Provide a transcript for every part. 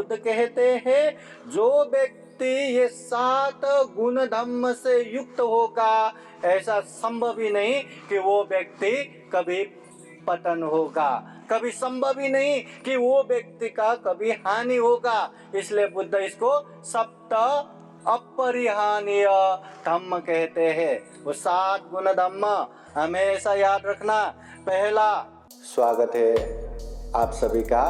बुद्ध कहते हैं जो व्यक्ति ये 7 गुण धम्म से युक्त होगा, ऐसा संभव ही नहीं कि वो व्यक्ति कभी पतन होगा, कभी संभव ही नहीं कि वो व्यक्ति का कभी हानि होगा। इसलिए बुद्ध इसको सप्त अपरिहानीय धम्म कहते हैं। वो 7 गुण धम्म हमेशा याद रखना। पहला, स्वागत है आप सभी का।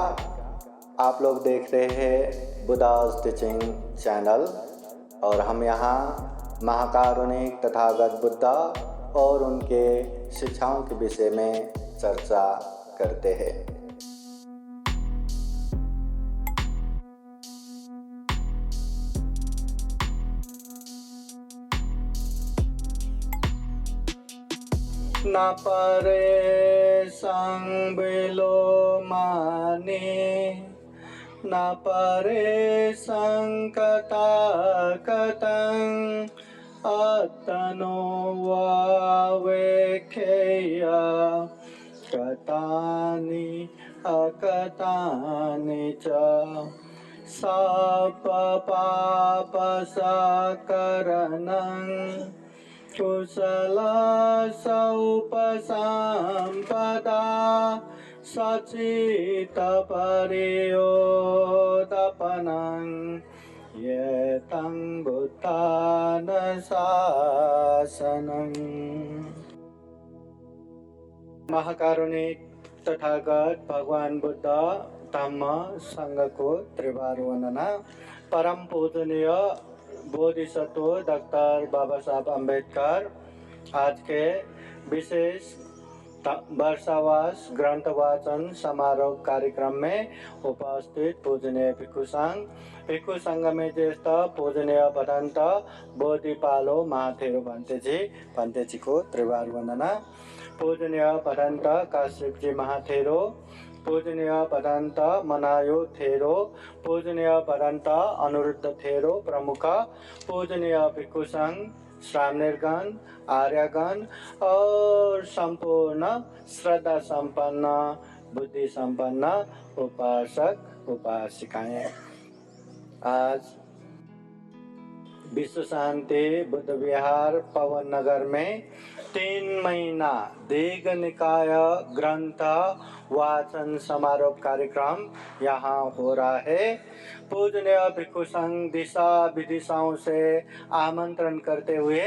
आप लोग देख रहे हैं बुद्धा's टीचिंग चैनल और हम यहाँ महाकारुणिक तथागत बुद्ध और उनके शिक्षाओं के विषय में चर्चा करते हैं। न परे संबिलो माने न परे संकता कतं अतनो वावेखेया कतानि अकतानि च सपपापसकरणं कुशल सौपसंपदा सचित परियोदपनं येतं बुद्धान शासनं। महाकारुणिक तथागत भगवान बुद्ध धम्म संघ को त्रिवार वंदना। परम पूजनीय बोधिसत्व डॉक्टर बाबा साहब अम्बेडकर आज के विशेष वर्षावास ग्रंथ वाचन समारोह कार्यक्रम में उपस्थित पूजनीय भिक्षु संघ में ज्येष्ठ पूजनीय भदंत बोधिपालो महाथेरो भंते जी को त्रिवार वंदना। पूजनीय भदंत काश्यप जी महाथेरो, पूजनीय भदंत मनायो थेरो, पूजनीय भदंत अनुरुद्ध थेरो प्रमुख, पूजनीय भिक्षु संघ श्रावणगण आर्यगण और संपूर्ण श्रद्धा संपन्न बुद्धि संपन्न उपासक उपासिकाएं, आज विश्व शांति बुद्ध विहार पवन नगर में 3 महीना दीर्घ निकाय ग्रंथ वाचन समारोह कार्यक्रम यहाँ हो रहा है। पूजनीय भिक्षु संघ दिशा विदिशाओं से आमंत्रण करते हुए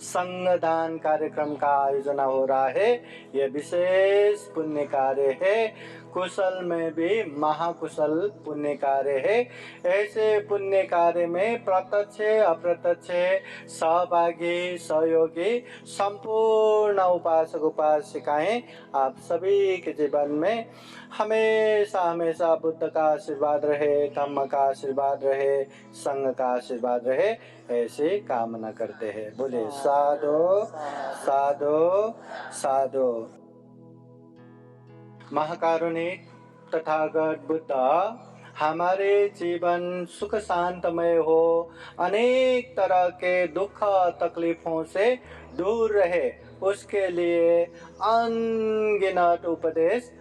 संगदान कार्यक्रम का आयोजन हो रहा है। यह विशेष पुण्य कार्य है, कुशल में भी महाकुशल पुण्य कार्य है। ऐसे पुण्य कार्य में प्रत्यक्ष अप्रत्यक्ष सहभागी सहयोगी संपूर्ण उपासक उपासिकाएं आप सभी के जीवन में हमेशा हमेशा बुद्ध का आशीर्वाद रहे, धम्म का आशीर्वाद रहे, संघ का आशीर्वाद रहे, ऐसे कामना करते हैं। बोले साधु साधु साधु। महाकारुणिक तथागत बुद्ध हमारे जीवन सुख शांतमय हो, अनेक तरह के दुख तकलीफों से दूर रहे, उसके लिए अनगिनत उपदेश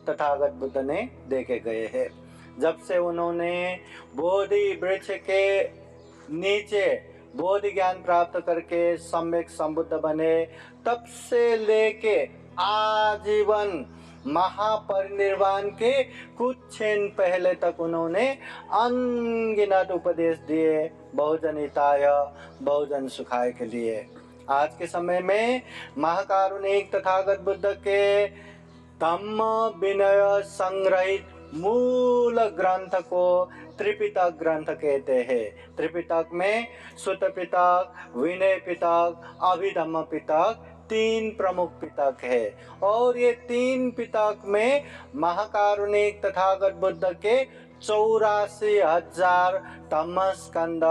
तथागत बुद्ध ने देके गए हैं। जब से उन्होंने बोधि वृक्ष के नीचे बोधि ज्ञान प्राप्त करके सम्यक संबुद्ध बने, तब से लेके आजीवन महापरिनिर्वाण के कुछ क्षण पहले तक उन्होंने अनगिनत उपदेश दिए, बहुजन हिताय बहुजन सुखाय के लिए। आज के समय में महाकारुणिक तथागत बुद्ध के धम्म विनय संग्रहित मूल ग्रंथ को त्रिपिटक ग्रंथ कहते हैं। त्रिपिटक में सुत्त पिटक, विनय पिटक, अभिधम्म पिटक 3 प्रमुख पिटक है और ये 3 पिटक में महाकारुणिक तथागत बुद्ध के 84,000 धम्म स्कंद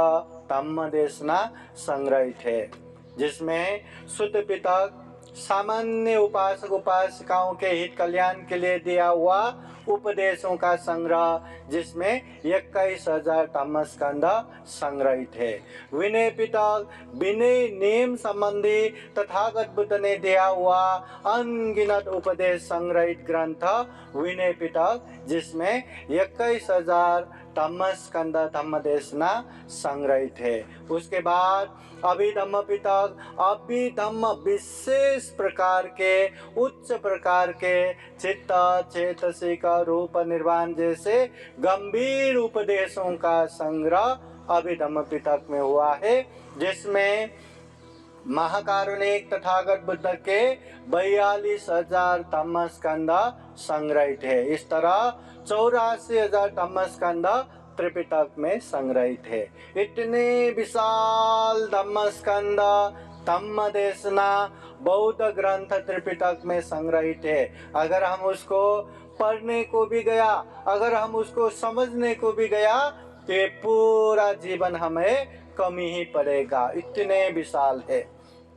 धम्म देशना संग्रहित है, जिसमें सुत्त पिटक सामान्य उपासक उपासिकाओं के हित कल्याण के लिए दिया हुआ उपदेशों का संग्रह, जिसमें 21,000 धम्म स्कंद संग्रहित है। विनय पिटक विनय नियम संबंधी तथागत बुद्ध ने दिया हुआ अनगिनत उपदेश संग्रहित ग्रंथ विनय पिटक, जिसमें 21,000 धम्म स्कंद धम्म देशना संग्रहित है। उसके बाद अभिधम्म पिटक, अभिधम्म विशेष प्रकार के, उच्च प्रकार के चित्त चेतसिक रूप निर्वाण जैसे गंभीर उपदेशों का संग्रह अभिधम्म पिटक में हुआ है, जिसमें महाकारुणिक तथागत बुद्ध के 42,000 धम्म स्कंद संग्रहित है। इस तरह 84,000 धम्म स्कंद त्रिपिटक में संग्रहित है। इतने विशाल धम्म स्कंद धम्म देशना बौद्ध ग्रंथ त्रिपिटक में संग्रहित है। अगर हम उसको पढ़ने को भी गया, अगर हम उसको समझने को भी गया, तो ये पूरा जीवन हमें कमी ही पड़ेगा, इतने विशाल है।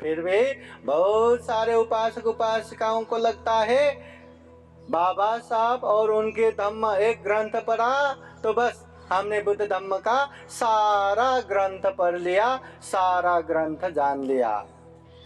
फिर भी बहुत सारे उपासक उपासिकाओं को लगता है बाबा साहब और उनके धम्म एक ग्रंथ पढ़ा तो बस हमने बुद्ध धम्म का सारा ग्रंथ पढ़ लिया, सारा ग्रंथ जान लिया।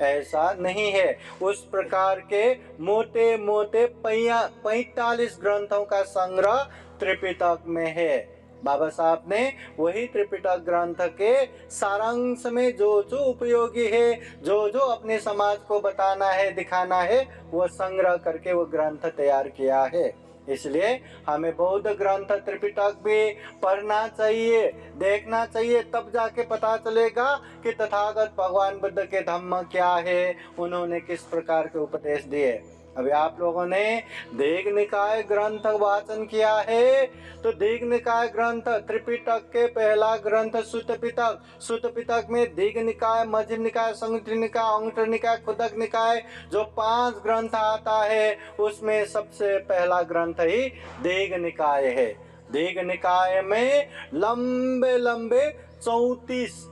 ऐसा नहीं है। उस प्रकार के मोटे मोटे 45 ग्रंथों का संग्रह त्रिपिटक में है। बाबा साहब ने वही त्रिपिटक ग्रंथ के सारांश में जो जो उपयोगी है, जो जो अपने समाज को बताना है, दिखाना है, वो संग्रह करके वो ग्रंथ तैयार किया है। इसलिए हमें बौद्ध ग्रंथ त्रिपिटक भी पढ़ना चाहिए, देखना चाहिए, तब जाके पता चलेगा कि तथागत भगवान बुद्ध के धम्म क्या है, उन्होंने किस प्रकार के उपदेश दिए। अभी आप लोगों ने दीघ निकाय ग्रंथ वाचन किया है, तो दीघ निकाय ग्रंथ त्रिपिटक के पहला ग्रंथ सुत्त पिटक, सुत्त पिटक में दीघ निकाय, मध्यम निकाय, संयुक्त निकाय, अंगुत्तर निकाय, खुदक निकाय, जो 5 ग्रंथ आता है उसमें सबसे पहला ग्रंथ ही दीघ निकाय है। दीघ निकाय में लंबे लंबे 34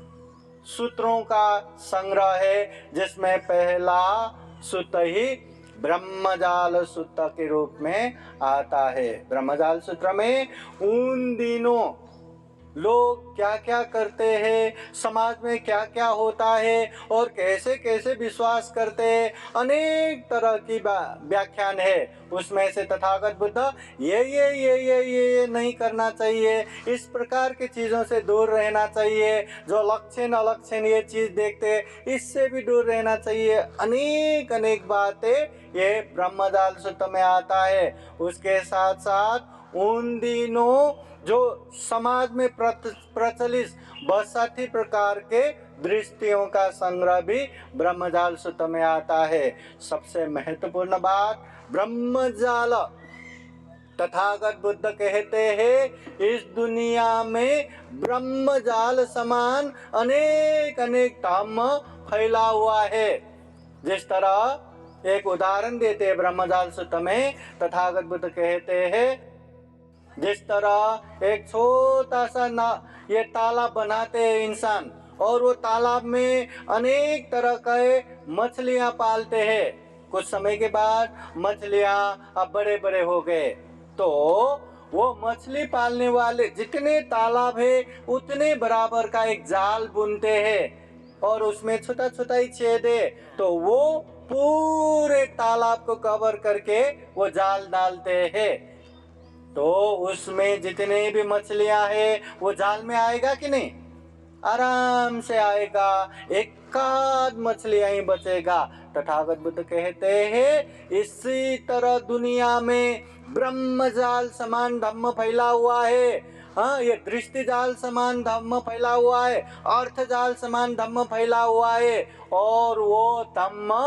सूत्रों का संग्रह है, जिसमें पहला सूत्र ही ब्रह्मजाल सूत्र के रूप में आता है। ब्रह्मजाल सूत्र में उन दिनों लोग क्या क्या करते हैं, समाज में क्या क्या होता है और कैसे कैसे विश्वास करते हैं, अनेक तरह की व्याख्यान है। उसमें से तथागत बुद्ध ये नहीं करना चाहिए, इस प्रकार की चीज़ों से दूर रहना चाहिए, जो लक्षण अलक्षण ये चीज़ देखते इससे भी दूर रहना चाहिए। अनेक अनेक बातें ये ब्रह्मजाल सूत्र में आता है। उसके साथ साथ उन दिनों जो समाज में प्रचलित 62 प्रकार के दृष्टियों का संग्रह भी ब्रह्मजाल सूत्र में आता है। सबसे महत्वपूर्ण बात, ब्रह्मजाल तथागत बुद्ध कहते हैं इस दुनिया में ब्रह्मजाल समान अनेक अनेक धम्म फैला हुआ है। जिस तरह एक उदाहरण देते हैं ब्रह्मजाल सूत्र में, तथागत बुद्ध कहते हैं जिस तरह एक छोटा सा ये तालाब बनाते हैं इंसान, और वो तालाब में अनेक तरह के मछलियां पालते हैं। कुछ समय के बाद मछलियां अब बड़े बड़े हो गए, तो वो मछली पालने वाले जितने तालाब है उतने बराबर का एक जाल बुनते हैं और उसमें छोटा छोटा ही छेद है, तो वो पूरे तालाब को कवर करके वो जाल डालते हैं। तो उसमें जितने भी मछलियां हैं वो जाल में आएगा कि नहीं? आराम से आएगा, एकाध मछलियां ही बचेगा। तथागत बुद्ध कहते हैं इसी तरह दुनिया में ब्रह्मजाल समान धम्म फैला हुआ है। हाँ, ये दृष्टि जाल समान धम्म फैला हुआ है, अर्थ जाल समान धम्म फैला हुआ है, और वो धम्म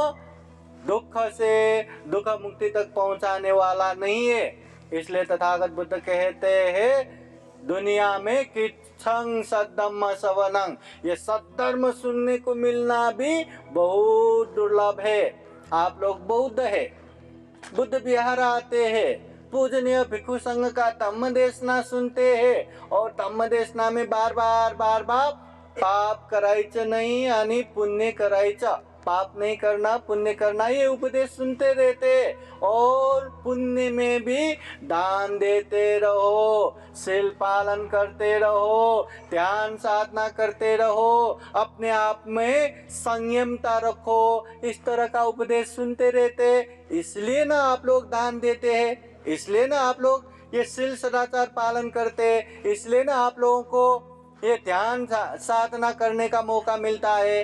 दुख से दुख मुक्ति तक पहुंचाने वाला नहीं है। इसलिए तथागत बुद्ध कहते हैं दुनिया में किच्छं सद्धम्म सवनं, ये सद्धर्म सुनने को मिलना भी बहुत दुर्लभ है। आप लोग बौद्ध है, बुद्ध विहार आते हैं, पूजनीय भिक्षु संघ का धम्म देशना सुनते हैं, और धम्म देशना में बार बार पाप करायच नहीं आणि पुण्य करायच, पाप नहीं करना पुण्य करना, ये उपदेश सुनते रहते। और पुण्य में भी दान देते रहो, शील पालन करते रहो, ध्यान साधना करते रहो, अपने आप में संयमता रखो, इस तरह का उपदेश सुनते रहते। इसलिए ना आप लोग दान देते हैं, इसलिए ना आप लोग ये शील सदाचार पालन करते, इसलिए ना आप लोगों को ये ध्यान साधना करने का मौका मिलता है।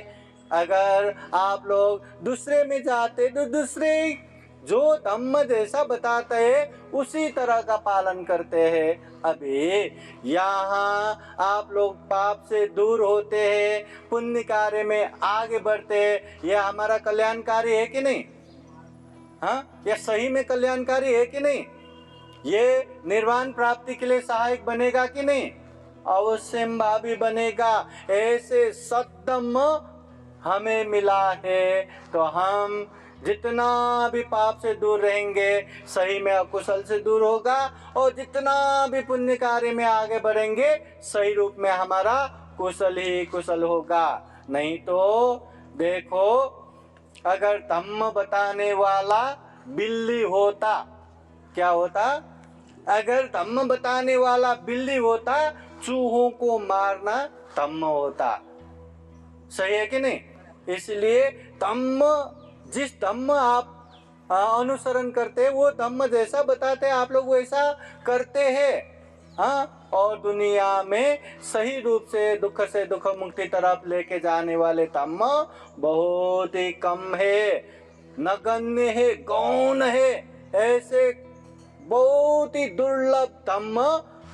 अगर आप लोग दूसरे में जाते तो दूसरे जो धम्म जैसा बताते हैं उसी तरह का पालन करते हैं। अभी यहाँ आप लोग पाप से दूर होते हैं, पुण्य कार्य में आगे बढ़ते हैं, यह हमारा कल्याणकारी है कि नहीं? हाँ, यह सही में कल्याणकारी है कि नहीं? ये निर्वाण प्राप्ति के लिए सहायक बनेगा कि नहीं? अवश्य भावी बनेगा। ऐसे सत्धम्म हमें मिला है तो हम जितना भी पाप से दूर रहेंगे सही में अकुशल से दूर होगा, और जितना भी पुण्य कार्य में आगे बढ़ेंगे सही रूप में हमारा कुशल ही कुशल होगा। नहीं तो देखो, अगर धम्म बताने वाला बिल्ली होता, क्या होता? अगर धम्म बताने वाला बिल्ली होता, चूहों को मारना धम्म होता। सही है कि नहीं? इसलिए धम्म, जिस धम्म आप अनुसरण करते हैं वो धम्म जैसा बताते हैं आप लोग वैसा करते हैं। हाँ, और दुनिया में सही रूप से दुख मुक्ति तरफ लेके जाने वाले धम्म बहुत ही कम है, नगण्य है, गौण है। ऐसे बहुत ही दुर्लभ धम्म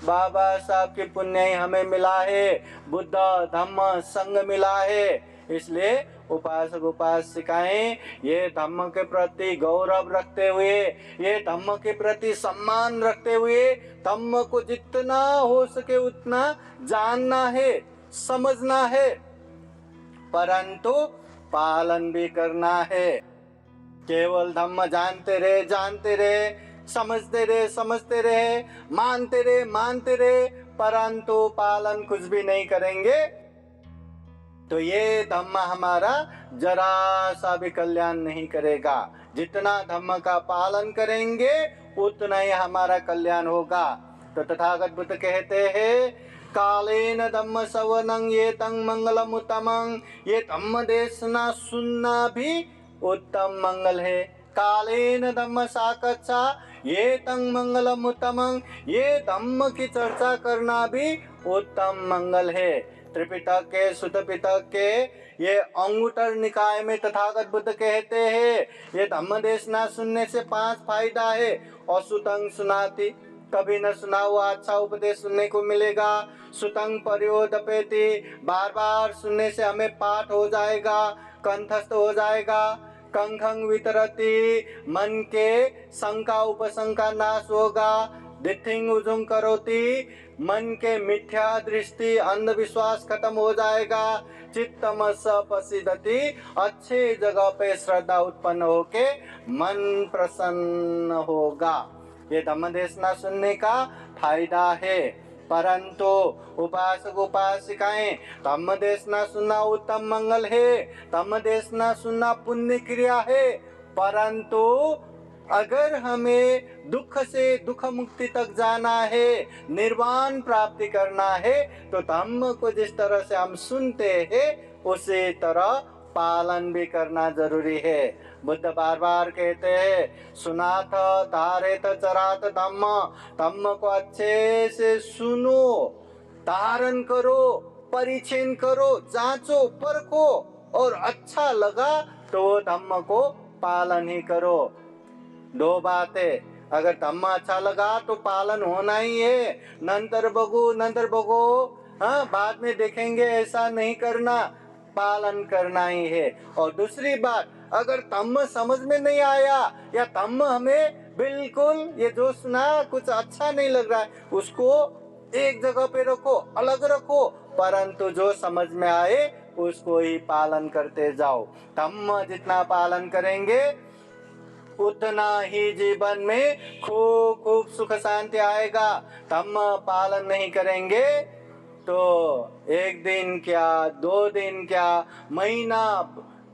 बाबा साहब के पुण्य ही हमें मिला है, बुद्ध धम्म संग मिला है। इसलिए उपासक उपासिकाएं ये धम्म के प्रति गौरव रखते हुए, ये धम्म के प्रति सम्मान रखते हुए, धम्म को जितना हो सके उतना जानना है, समझना है, परंतु पालन भी करना है। केवल धम्म जानते रहे, समझते रहे, मानते रहे, परंतु पालन कुछ भी नहीं करेंगे तो ये धम्म हमारा जरा सा भी कल्याण नहीं करेगा। जितना धम्म का पालन करेंगे उतना ही हमारा कल्याण होगा। तो तथागत बुद्ध कहते हैं, कालेन धम्म सवनं ये तं मंगलम उत्तमं, ये धम्म देशना सुनना भी उत्तम मंगल है। कालेन धम्म साकच्छा ये तं मंगलम उत्तमं, ये धम्म की चर्चा करना भी उत्तम मंगल है। त्रिपिटक के, सुत्त पिटक के, ये अंगुत्तर निकाय में तथागत बुद्ध कहते हैं ये धम्म देशना सुनने से 5 फायदा है। असुतं सुनाति, कभी न सुना हुआ अच्छा उपदेश सुनने को मिलेगा। सुतं पर्योदपेति, बार बार सुनने से हमें पाठ हो जाएगा, कंठस्थ हो जाएगा। कंखं वितरति, मन के शंका उपशंका नाश होगा। दिथिंग उजुंग करोति, मन के मिथ्या दृष्टि अंधविश्वास खत्म हो जाएगा। चित्तमस पसिदति, अच्छे जगह पे श्रद्धा उत्पन्न होके मन प्रसन्न होगा। ये धम्म देशना सुनने का फायदा है। परंतु उपासक उपासिकाएं, धम्म देशना सुनना उत्तम मंगल है, धम्म देशना सुनना पुण्य क्रिया है, परंतु अगर हमें दुख से दुख मुक्ति तक जाना है, निर्वाण प्राप्ति करना है, तो धम्म को जिस तरह से हम सुनते हैं उसी तरह पालन भी करना जरूरी है। बुद्ध बार बार कहते हैं, सुनाथ धारेत चरात धम्म, धम्म को अच्छे से सुनो, धारण करो, परिचय करो, जांचो, परखो, और अच्छा लगा तो वो धम्म को पालन ही करो। 2 बातें, अगर धम्म अच्छा लगा तो पालन होना ही है। नंतर बगो, हाँ बाद में देखेंगे, ऐसा नहीं करना, पालन करना ही है। और दूसरी बात, अगर धम्म समझ में नहीं आया या धम्म हमें बिल्कुल ये जो सुना कुछ अच्छा नहीं लग रहा है, उसको एक जगह पे रखो, अलग रखो, परंतु जो समझ में आए उसको ही पालन करते जाओ। धम्म जितना पालन करेंगे उतना ही जीवन में खूब सुख शांति आएगा। धम्म पालन नहीं करेंगे तो 1 दिन क्या, 2 दिन क्या, महीना,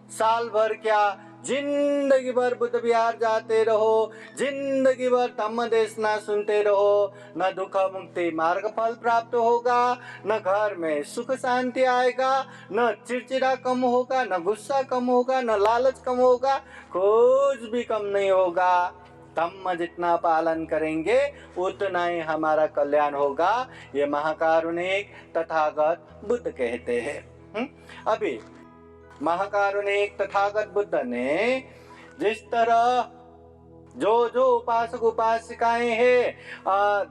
साल भर क्या, जिंदगी भर बुद्ध विहार जाते रहो, जिंदगी भर धम्म देशना सुनते रहो, न दुख मुक्ति मार्ग फल प्राप्त होगा, न घर में सुख शांति आएगा, न चिड़चिड़ा कम होगा, न गुस्सा कम होगा, न लालच कम होगा, कुछ भी कम नहीं होगा। धम्म जितना पालन करेंगे उतना ही हमारा कल्याण होगा। ये महाकारुणिक तथागत बुद्ध कहते हैं। अभी महाकारुणिक तथागत बुद्ध ने जिस तरह जो जो उपासक उपासिकाएं हैं,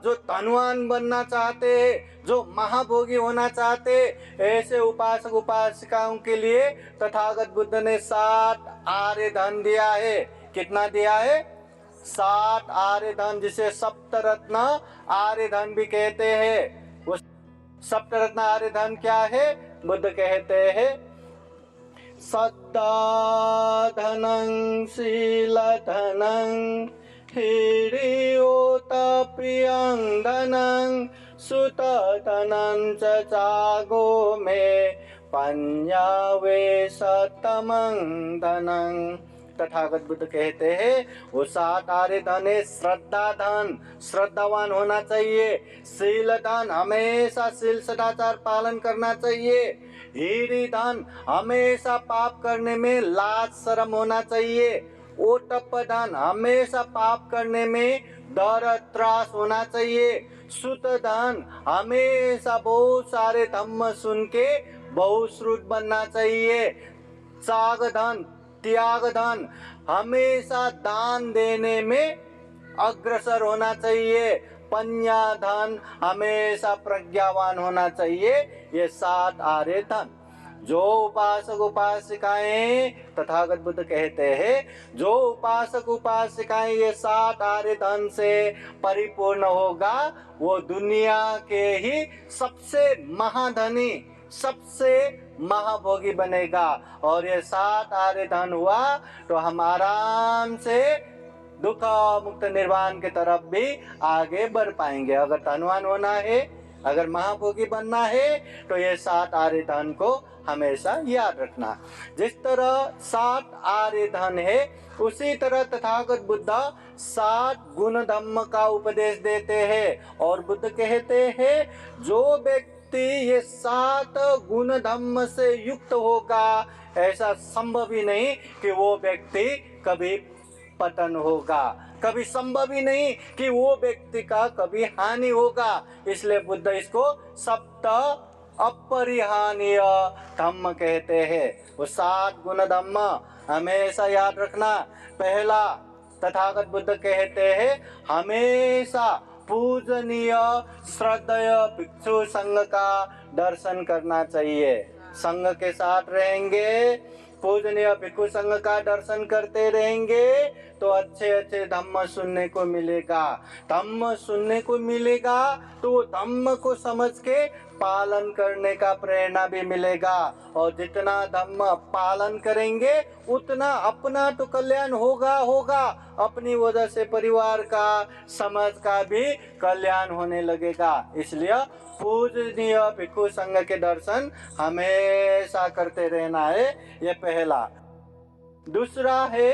जो धनवान बनना चाहते हैं, जो महाभोगी होना चाहते, ऐसे उपासक उपासिकाओं के लिए तथागत बुद्ध ने 7 आर्य धन दिया है। कितना दिया है? 7 आर्य धन, जिसे सप्तरत्न आर्य धन भी कहते हैं। वो सप्तरत्न आर्य धन क्या है? बुद्ध कहते हैं सद्धा धनं शीलधनं हिरियोतप्रियं धनं सुतधनं च चागो मे पञ्जावेशतमं धनं। तथागत बुद्ध कहते हैं वो 7 आर्य धन है। श्रद्धा धन, श्रद्धावान होना चाहिए। शील धन, हमेशा शील सदाचार पालन करना चाहिए। हीरी धन, हमेशा पाप करने में लाज शर्म होना चाहिए। ओटप्प धन, हमेशा पाप करने में डर त्रास होना चाहिए। सुत धन, हमेशा बहुत सारे धम्म सुन के बहुश्रुत बनना चाहिए। चाग धन, त्याग धन, हमेशा दान देने में अग्रसर होना चाहिए। पन्या धन, हमेशा प्रज्ञावान होना चाहिए। ये 7 आर्य धन जो उपासक उपासिकाएं, तथागत बुद्ध कहते हैं जो उपासक उपासिकाएं ये 7 आर्य धन से परिपूर्ण होगा वो दुनिया के ही सबसे महाधनी, सबसे महाभोगी बनेगा। और ये 7 आर्य धन हुआ तो हम आराम से दुख मुक्त निर्वाण के तरफ भी आगे बढ़ पाएंगे। अगर धनवान होना है, अगर महाभोगी बनना है तो ये 7 आर्य धन को हमेशा याद रखना। जिस तरह 7 आर्य धन है उसी तरह तथागत बुद्ध 7 गुण धम्म का उपदेश देते हैं। और बुद्ध कहते हैं जो व्यक्ति ये 7 गुण धम्म से युक्त होगा ऐसा संभव ही नहीं कि वो व्यक्ति कभी पतन होगा, कभी संभव ही नहीं कि वो व्यक्ति का कभी हानि होगा। इसलिए बुद्ध इसको सप्त अपरिहानीय धम्म कहते हैं। वो 7 गुण धम्म हमेशा याद रखना। पहला, तथागत बुद्ध कहते हैं हमेशा पूजनीय श्रद्धेय भिक्षु संघ का दर्शन करना चाहिए। संघ के साथ रहेंगे, पूजनीय भिक्षु संघ का दर्शन करते रहेंगे तो अच्छे अच्छे धम्म सुनने को मिलेगा। धम्म सुनने को मिलेगा तो धम्म को समझ के पालन करने का प्रेरणा भी मिलेगा। और जितना धम्म पालन करेंगे उतना अपना तो कल्याण होगा, अपनी वजह से परिवार का, समाज का भी कल्याण होने लगेगा। इसलिए पूजनीय भिक्षु संघ के दर्शन हमेशा करते रहना है, ये पहला। दूसरा है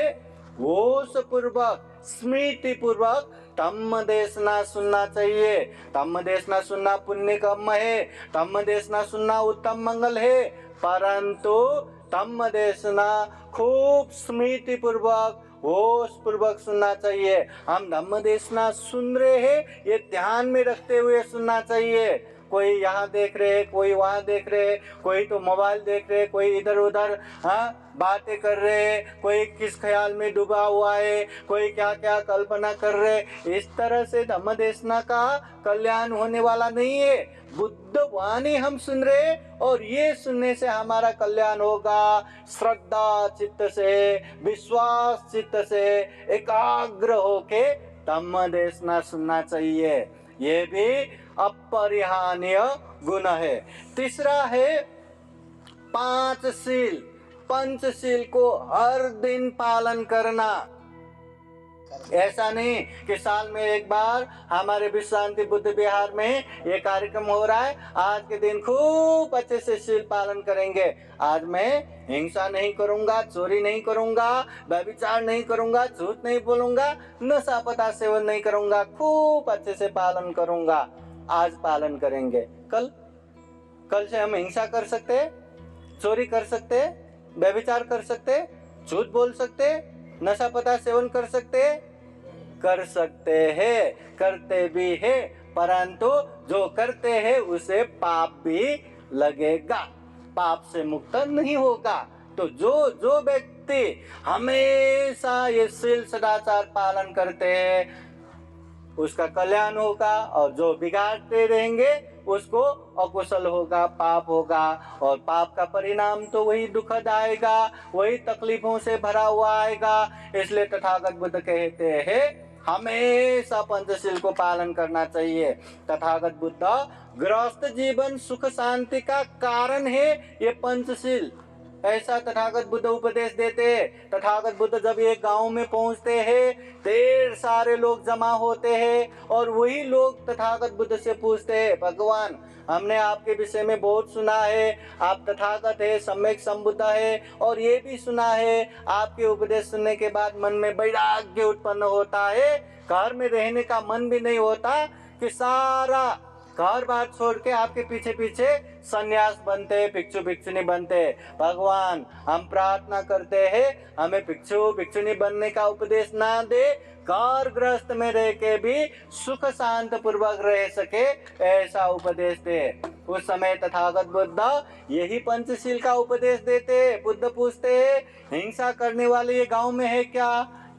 होश पूर्वक, स्मृति पूर्वक धम्म देशना सुनना चाहिए। धम्म देशना सुनना पुण्य कर्म है, धम्म देशना सुनना उत्तम मंगल है, परंतु धम्म देशना खूब स्मृति पूर्वक होश पूर्वक सुनना चाहिए। हम धम्म देशना सुन रहे हैं ये ध्यान में रखते हुए सुनना चाहिए। कोई यहाँ देख रहे, कोई वहाँ देख रहे, कोई तो मोबाइल देख रहे, कोई इधर उधर बातें कर रहे, कोई किस ख्याल में डूबा हुआ है, कोई क्या क्या कल्पना कर रहे। इस तरह से धम्म देशना का कल्याण होने वाला नहीं है। बुद्ध वाणी हम सुन रहे और ये सुनने से हमारा कल्याण होगा। श्रद्धा चित्त से, विश्वास चित्त से एकाग्र होके धम्म देशना सुनना चाहिए। ये भी अपरिहानीय गुण है। तीसरा है 5 शील, पंचशील को हर दिन पालन करना। ऐसा नहीं कि साल में एक बार हमारे विश्व शांति बुद्ध विहार में ये कार्यक्रम हो रहा है, आज के दिन खूब अच्छे से शील पालन करेंगे। आज मैं हिंसा नहीं करूंगा, चोरी नहीं करूंगा, व्यभिचार नहीं करूंगा, झूठ नहीं बोलूंगा, नशा पदार्थ सेवन नहीं करूंगा, खूब अच्छे से पालन करूंगा। आज पालन करेंगे। कल से हम हिंसा कर सकते, चोरी कर सकते, व्यभिचार कर सकते, झूठ बोल सकते, नशा पदार्थ सेवन कर सकते। कर सकते हैं, करते भी है, परंतु जो करते हैं उसे पाप भी लगेगा, पाप से मुक्त नहीं होगा। तो जो जो व्यक्ति हमेशा ये शील सदाचार पालन करते हैं उसका कल्याण होगा, और जो बिगाड़ते रहेंगे उसको अकुशल होगा, पाप होगा, और पाप का परिणाम तो वही दुखद आएगा, वही तकलीफों से भरा हुआ आएगा। इसलिए तथागत बुद्ध कहते हैं हमेशा पंचशील को पालन करना चाहिए। तथागत बुद्ध गृहस्थ जीवन सुख शांति का कारण है ये पंचशील, ऐसा तथागत बुद्ध उपदेश देते। तथागत बुद्ध जब ये गांव में पहुंचते हैं, ढेर सारे लोग जमा होते हैं और वही लोग तथागत बुद्ध से पूछते हैं, भगवान हमने आपके विषय में बहुत सुना है, आप तथागत है, सम्यक संबुद्ध है, और ये भी सुना है आपके उपदेश सुनने के बाद मन में वैराग्य उत्पन्न होता है, घर में रहने का मन भी नहीं होता, कि सारा घर बार छोड़ के आपके पीछे पीछे सन्यास बनते, भिक्षु भिक्षुनी बनते। भगवान हम प्रार्थना करते हैं हमें भिक्षु भिक्षुनी बनने का उपदेश ना दे, घर गृहस्थ में रह के भी सुख शांत पूर्वक रह सके ऐसा उपदेश दे। उस समय तथागत बुद्ध यही पंचशील का उपदेश देते। बुद्ध पूछते हिंसा करने वाले ये गांव में है क्या?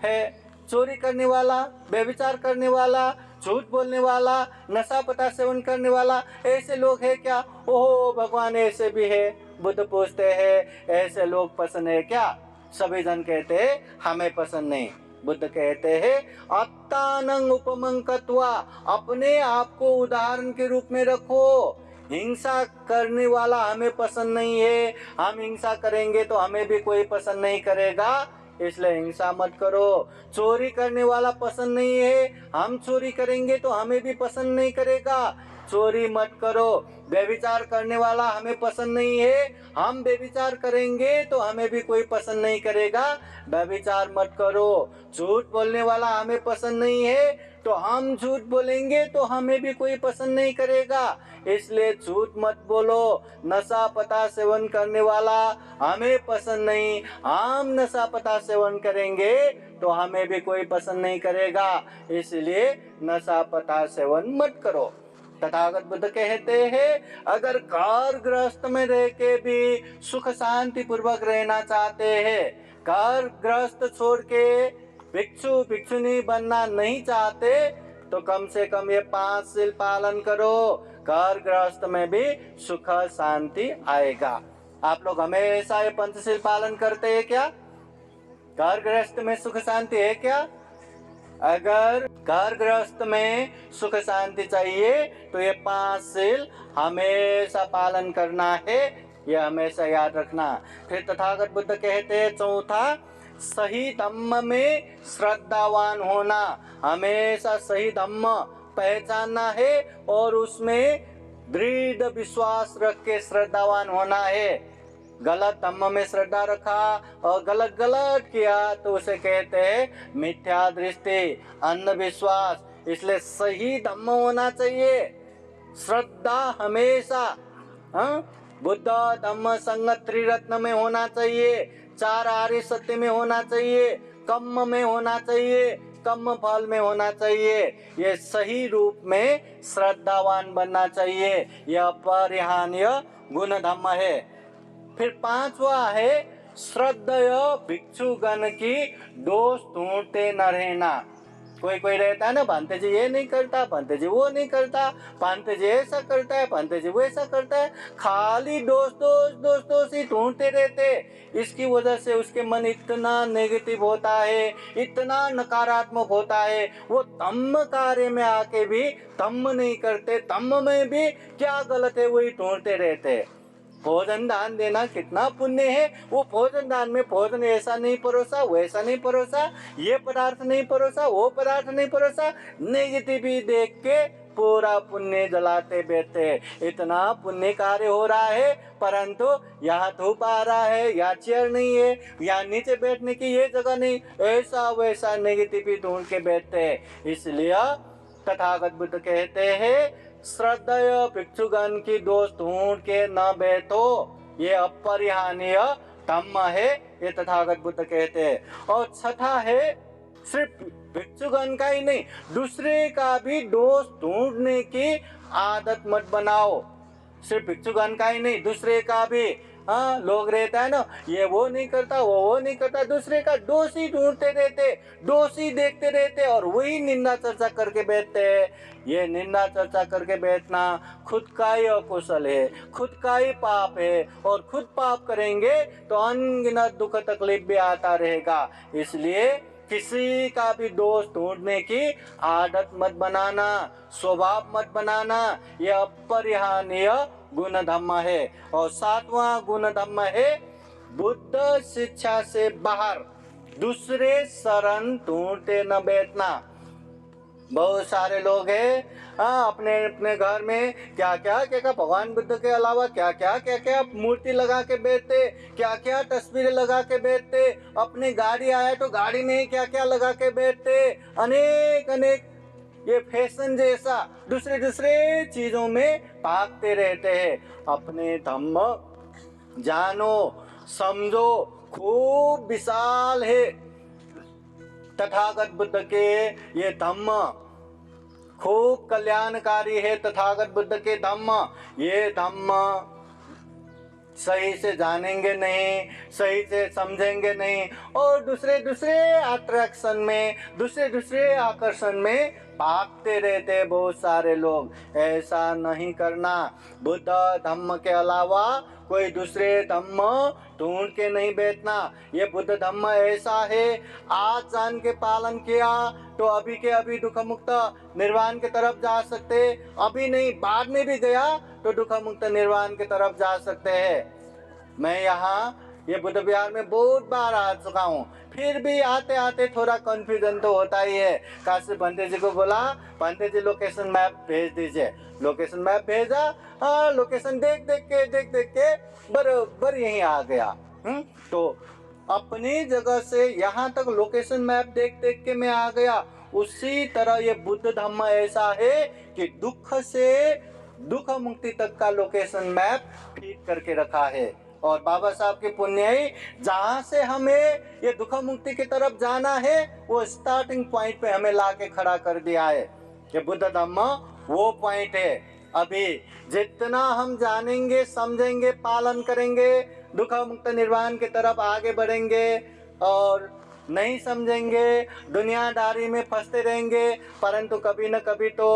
है चोरी करने वाला, व्यभिचार करने वाला, झूठ बोलने वाला, नशा पता सेवन करने वाला, ऐसे लोग है क्या? ओहो भगवान ऐसे भी है। बुद्ध पूछते हैं ऐसे लोग पसंद है क्या? सभी जन कहते हैं हमें पसंद नहीं। बुद्ध कहते हैं अत्तानं उपमं कृत्वा, अपने आप को उदाहरण के रूप में रखो। हिंसा करने वाला हमें पसंद नहीं है, हम हिंसा करेंगे तो हमें भी कोई पसंद नहीं करेगा, इसलिए हिंसा मत करो। चोरी करने वाला पसंद नहीं है, हम चोरी करेंगे तो हमें भी पसंद नहीं करेगा, चोरी मत करो। व्यभिचार करने वाला हमें पसंद नहीं है, हम व्यभिचार करेंगे तो हमें भी कोई पसंद नहीं करेगा, व्यभिचार मत करो। झूठ बोलने वाला हमें पसंद नहीं है, तो हम झूठ बोलेंगे तो हमें भी कोई पसंद नहीं करेगा, इसलिए झूठ मत बोलो। नशा पता सेवन करने वाला हमें पसंद नहीं, हम नशा पता सेवन करेंगे तो हमें भी कोई पसंद नहीं करेगा, इसलिए नशा पता सेवन मत करो। तथागत बुद्ध कहते हैं अगर घर गृहस्थ में रह के भी सुख शांति पूर्वक रहना चाहते हैं, घर गृहस्थ छोड़ के भिक्षु भिक्षुनी बनना नहीं चाहते, तो कम से कम ये 5 शील पालन करो, घर गृहस्थ में भी सुख शांति आएगा। आप लोग हमेशा ये पंचशील पालन करते हैं क्या? घर गृहस्थ में सुख शांति है क्या? अगर घर गृहस्थ में सुख शांति चाहिए तो ये 5 शील हमेशा पालन करना है, ये हमेशा याद रखना। फिर तथागत बुद्ध कहते हैं चौथा, सही धम्म में श्रद्धावान होना, हमेशा सही धम्म पहचानना है और उसमें दृढ़ विश्वास रख के श्रद्धावान होना है। गलत धम्म में श्रद्धा रखा और गलत किया तो उसे कहते हैं मिथ्या दृष्टि, अंधविश्वास। इसलिए सही धम्म होना चाहिए, श्रद्धा हमेशा बुद्ध धम्म संघ त्रिरत्न में होना चाहिए, 4 आर्य सत्य में होना चाहिए, कम्म में होना चाहिए, कम्म फल में होना चाहिए। ये सही रूप में श्रद्धावान बनना चाहिए, यह अपरिहार्य गुण धम्म है। फिर 5वां है श्रद्धेय भिक्षुगण की दोष ढूंढते न रहना। कोई कोई रहता है ना, भांते जी ये नहीं करता, भांते जी वो नहीं करता, भांते जी ऐसा करता है, भांते जी वो ऐसा करता है, खाली दोस्त ही ढूंढते रहते। इसकी वजह से उसके मन इतना नेगेटिव होता है, इतना नकारात्मक होता है, वो धम्म कार्य में आके भी धम्म नहीं करते, धम्म में भी क्या गलत है वही ढूंढते रहते। भोजन दान देना कितना पुण्य है, वो भोजन दान में भोजन ऐसा नहीं परोसा, वैसा नहीं परोसा, ये पदार्थ नहीं परोसा, वो पदार्थ नहीं परोसा, नेगेटिव देख के पूरा पुण्य जलाते बैठते। इतना पुण्य कार्य हो रहा है, परंतु यहाँ धूप आ रहा है, यहाँ चेयर नहीं है, यहाँ नीचे बैठने की ये जगह नहीं, ऐसा वैसा नेगेटिव ढूंढ के बैठते। इसलिए तथागत बुद्ध कहते हैं श्रद्धेय भिक्षुगण की दोष ढूंढ के न बैठो, ये अपरिहार्य धम्म है, ये तथागत बुद्ध कहते हैं। और छठा है सिर्फ भिक्षुगण का ही नहीं, दूसरे का भी दोष ढूंढने की आदत मत बनाओ। सिर्फ भिक्षुगण का ही नहीं, दूसरे का भी। हाँ, लोग रहता है ना, ये वो नहीं करता, वो नहीं करता, दूसरे का दोष ही ढूंढते रहते, दोष ही देखते रहते और वही निंदा चर्चा करके बैठते हैं। ये निंदा चर्चा करके बैठना खुद का ही अकुशल है, खुद का ही पाप है, और खुद पाप करेंगे तो अनगिनत दुख तकलीफ भी आता रहेगा। इसलिए किसी का भी दोष ढूंढने की आदत मत बनाना, स्वभाव मत बनाना। यह अपरिहार्य गुण धम्म है। और 7वां गुण धम्म है बुद्ध शिक्षा से बाहर दूसरे शरण ढूंढते न बैठना। बहुत सारे लोग हैं, अपने अपने घर में क्या क्या भगवान बुद्ध के अलावा क्या मूर्ति लगा के बैठते, क्या तस्वीरें लगा के बैठते, अपनी गाड़ी आया तो गाड़ी में क्या लगा के बैठते, अनेक ये फैशन जैसा दूसरे चीजों में भागते रहते हैं। अपने धम्म जानो, समझो, खूब विशाल है तथागत बुद्ध के ये धम्म, खूब कल्याणकारी है तथागत बुद्ध के धम्म। ये धम्म सही से जानेंगे नहीं, सही से समझेंगे नहीं, और दूसरे अट्रैक्शन में, दूसरे आकर्षण में भागते रहते बहुत सारे लोग। ऐसा नहीं करना। बुद्ध धम्म के अलावा कोई दूसरे धम्म ढूंढ के नहीं बैठना। ये बुद्ध धम्म ऐसा है, आज जान के पालन किया तो अभी के अभी दुख मुक्त निर्वाण की तरफ जा सकते, अभी नहीं बाद में भी गया तो दुख मुक्त निर्वाण की तरफ जा सकते हैं। मैं यहाँ ये बुद्ध विहार में बहुत बार आ चुका हूँ, फिर भी आते आते थोड़ा कंफ्यूजन तो होता ही है। काशी पंडित जी को बोला, पंडित जी लोकेशन मैप भेज दीजिए। लोकेशन मैप भेजा, हाँ, लोकेशन देख देख के बराबर यहीं आ गया। तो अपनी जगह से यहाँ तक लोकेशन मैप देख के मैं आ गया। उसी तरह ये बुद्ध धम्म ऐसा है कि दुख से दुख मुक्ति तक का लोकेशन मैप ठीक करके रखा है। और बाबा साहब के पुण्य ही जहाँ से हमें ये दुख मुक्ति की तरफ जाना है, वो स्टार्टिंग पॉइंट पे हमें लाके खड़ा कर दिया है। ये बुद्ध धम्म वो पॉइंट है। अभी जितना हम जानेंगे, समझेंगे, पालन करेंगे, दुख मुक्त निर्वाण की तरफ आगे बढ़ेंगे, और नहीं समझेंगे, दुनियादारी में फंसते रहेंगे। परंतु कभी न कभी तो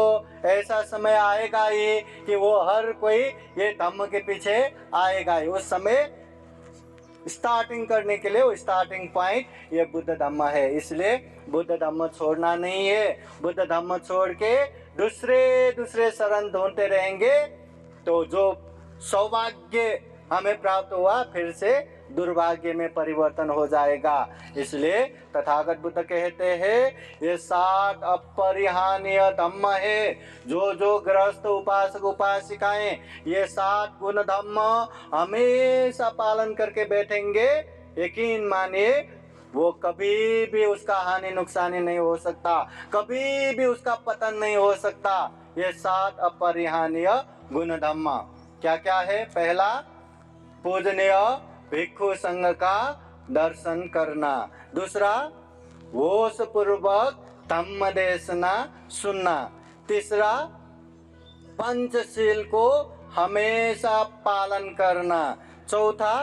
ऐसा समय आएगा ही कि वो हर कोई ये धम्म के पीछे आएगा ही। उस समय स्टार्टिंग करने के लिए वो स्टार्टिंग पॉइंट ये बुद्ध धम्म है। इसलिए बुद्ध धम्म छोड़ना नहीं है। बुद्ध धम्म छोड़ के दूसरे शरण ढूंढते रहेंगे तो जो सौभाग्य हमें प्राप्त हुआ फिर से दुर्भाग्य में परिवर्तन हो जाएगा। इसलिए तथागत बुद्ध कहते हैं ये 7 अपरिहार्य धम्म है। जो गृहस्थ उपासक उपासिकाएं ये 7 गुण धम्म हमेशा पालन करके बैठेंगे, यकीन मानिए वो कभी भी उसका हानि नुकसानी नहीं हो सकता, कभी भी उसका पतन नहीं हो सकता। ये 7 अपरिहार्य गुण धम्म क्या क्या है? पहला, पूजनीय भिक्षु संघ का दर्शन करना। दूसरा, होश पूर्वक धम्म देशना सुनना। तीसरा, पंचशील को हमेशा पालन करना। चौथा,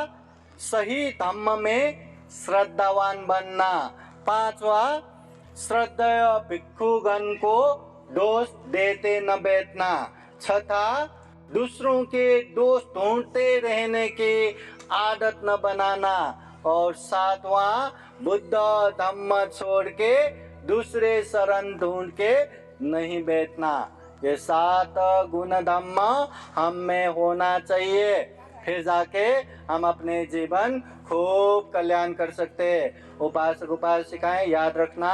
सही धम्म में श्रद्धावान बनना। पांचवा, श्रद्धेय भिक्षुगण को दोष देते न बैठना। छठा, दूसरों के दोष ढूंढते रहने की आदत न बनाना। और 7वां, बुद्ध धम्म छोड़ के दूसरे शरण ढूंढ के नहीं बैठना। ये 7 गुण धम्म हम में होना चाहिए, फिर जाके हम अपने जीवन खूब कल्याण कर सकते। उपासक उपासिकाएं याद रखना,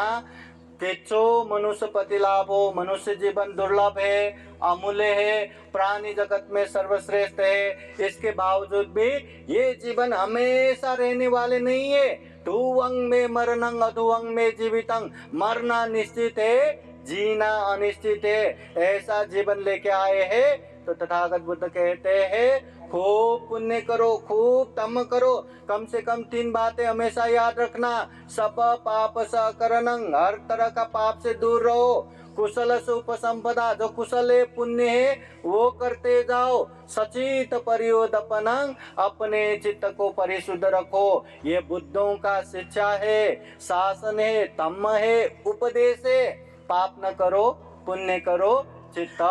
किच्चो मनुष्य पति लाभो, मनुष्य जीवन दुर्लभ है, अमूल्य है, प्राणी जगत में सर्वश्रेष्ठ है। इसके बावजूद भी ये जीवन हमेशा रहने वाले नहीं है। धुवंग में मरणं अधुवंग में जीवितं, मरना निश्चित है, जीना अनिश्चित है। ऐसा जीवन लेके आए हैं तो तथागत बुद्ध कहते हैं खूब पुण्य करो, खूब तम करो। कम से कम 3 बातें हमेशा याद रखना। सब पाप सकरणं, हर तरह का पाप से दूर रहो। कुशल सुपसंपदा, जो कुशल है, पुण्य है, वो करते जाओ। सचित परियोदपनं, अपने चित्त को परिशुद्ध रखो। ये बुद्धों का शिक्षा है, शासन है, तम है, उपदेश है। पाप न करो, पुण्य करो, चित्त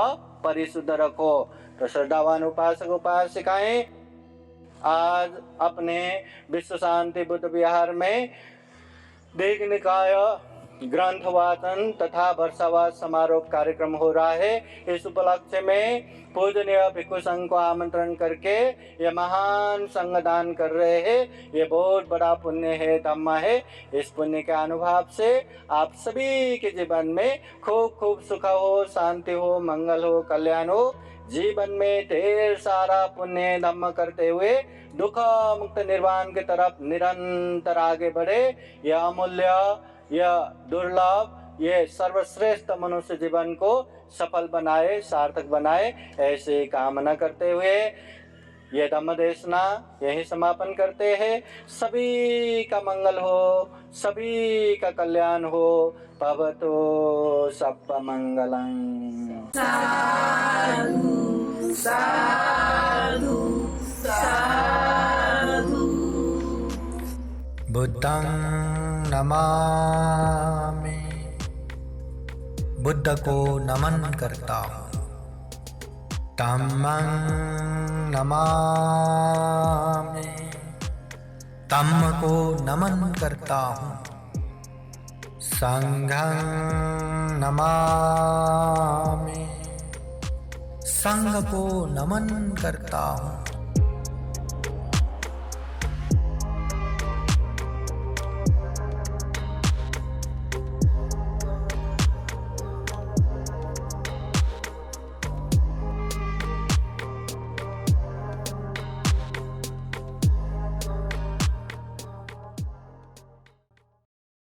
परिशुद्ध रखो। तो श्रद्धावान उपासक उपासिकाएं, आज अपने विश्व शांति बुद्ध विहार में दीघ निकाय ग्रंथ वाचन तथा वर्षावास समारोह कार्यक्रम हो रहा है। इस उपलक्ष्य में पूजनीय भिक्षु संघ को आमंत्रण करके ये महान संघ दान कर रहे हैं। ये बहुत बड़ा पुण्य है, धम्म है। इस पुण्य के अनुभव से आप सभी के जीवन में खूब खूब सुख हो, शांति हो, मंगल हो, कल्याण हो। जीवन में ढेर सारा पुण्य धम्म करते हुए दुख मुक्त निर्वाण की तरफ निरंतर आगे बढ़े। यह अमूल्य, यह दुर्लभ, यह सर्वश्रेष्ठ मनुष्य जीवन को सफल बनाए, सार्थक बनाए, ऐसे कामना करते हुए यह धम्म देशना यही समापन करते हैं। सभी का मंगल हो, सभी का कल्याण हो। भवतो सप्प मंगलम्। साधु साधु साधु। बुद्धं नमामि, बुद्ध को नमन करता हूँ। धम्मं नमामि, धम्म को नमन करता हूँ। संघं नमामि, संघ को नमन करता हूँ।